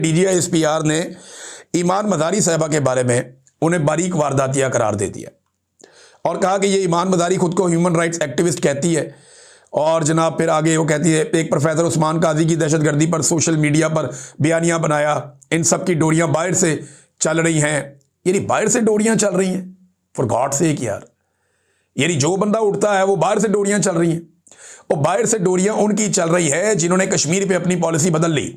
DGISPR ने ईमान मज़ारी साहिबा के बारे में उन्हें बारीक वारदातिया करार दे दिया और कहा कि ये ईमान मज़ारी खुद को ह्यूमन राइट्स एक्टिविस्ट कहती है। और जनाब फिर आगे वो कहती है, एक प्रोफेसर उस्मान काजी की दहशतगर्दी पर सोशल मीडिया पर बयानियाँ बनाया, इन सब की डोरियाँ बाहर से चल रही हैं। यानी बाहर से डोरियाँ चल रही हैं, फॉर गॉड सेक यार। यानी जो बंदा उठता है वो बाहर से डोरियाँ चल रही हैं, और बाहर से डोरियाँ उनकी चल रही है जिन्होंने कश्मीर पे अपनी पॉलिसी बदल ली।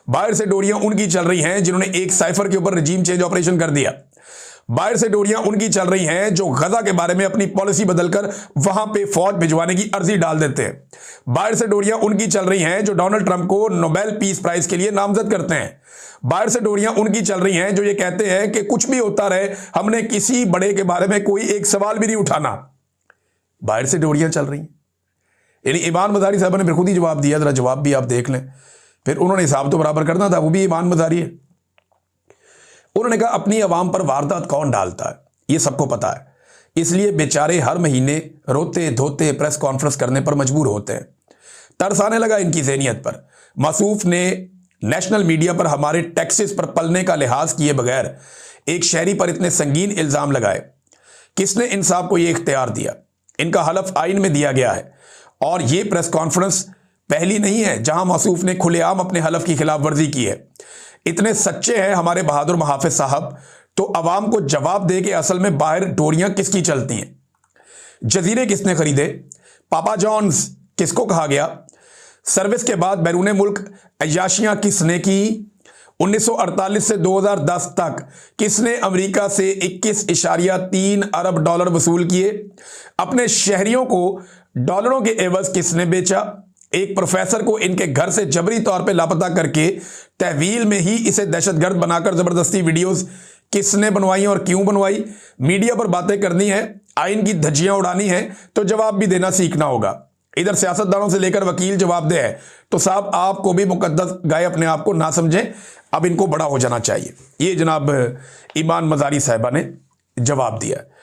बाहर से डोरियां उनकी चल रही हैं जिन्होंने एक साइफर के ऊपर रजीम चेंज ऑपरेशन कर दिया। बाहर से डोरियां उनकी चल रही हैं जो गजा के बारे में अपनी पॉलिसी बदलकर वहां पे फौज भिजवाने की अर्जी डाल देते हैं। बाहर से डोरियां उनकी चल रही हैं जो डोनाल्ड ट्रंप को नोबेल पीस प्राइज के लिए नामजद करते हैं। बाहर से डोरियां उनकी चल रही हैं जो ये कहते हैं कि कुछ भी होता रहे, हमने किसी बड़े के बारे में कोई एक सवाल भी नहीं उठाना। बाहर से डोरियां चल रही हैं। यानी ईमान मज़ारी साहब ने फिर खुद ही जवाब दिया, जरा जवाब भी आप देख लें। फिर उन्होंने हिसाब तो बराबर करना था, वो भी ईमान मज़ारी है। उन्होंने कहा अपनी आवाम पर वारदात कौन डालता है ये सबको पता है, इसलिए बेचारे हर महीने रोते धोते प्रेस कॉन्फ्रेंस करने पर मजबूर होते हैं। तरस आने लगा इनकी ज़हनियत पर। मासूफ ने नेशनल मीडिया पर हमारे टैक्सेस पर पलने का लिहाज किए बगैर एक शहरी पर इतने संगीन इल्ज़ाम लगाए। किसने इंसाफ को ये इख्तियार दिया? इनका हलफ आइन में दिया गया है, और ये प्रेस कॉन्फ्रेंस पहली नहीं है जहां मासूफ ने खुलेआम अपने हलफ की खिलाफ वर्जी की है। इतने सच्चे हैं हमारे बहादुर मुहाफिज साहब, तो अवाम को जवाब दे कि असल में बाहर डोरियां किसकी चलती हैं। जजीरे किसने खरीदे? पापा जॉन्स किसको कहा गया? सर्विस के बाद बैरून मुल्क अय्याशियां किसने की? 1948 से 2010 तक किसने अमेरिका से 21.3 अरब डॉलर वसूल किए? अपने शहरियों को डॉलरों के एवज किसने बेचा? एक प्रोफेसर को इनके घर से जबरी तौर पे लापता करके तहवील में ही इसे दहशतगर्द बनाकर जबरदस्ती वीडियोस किसने बनवाई और क्यों बनवाई? मीडिया पर बातें करनी है, आइन की धज्जियां उड़ानी है, तो जवाब भी देना सीखना होगा। इधर सियासतदानों से लेकर वकील जवाबदेह है, तो साहब आपको भी मुकद्दस गाय अपने आप को ना समझें, अब इनको बड़ा हो जाना चाहिए। ये जनाब ईमान मज़ारी साहिबा ने जवाब दिया।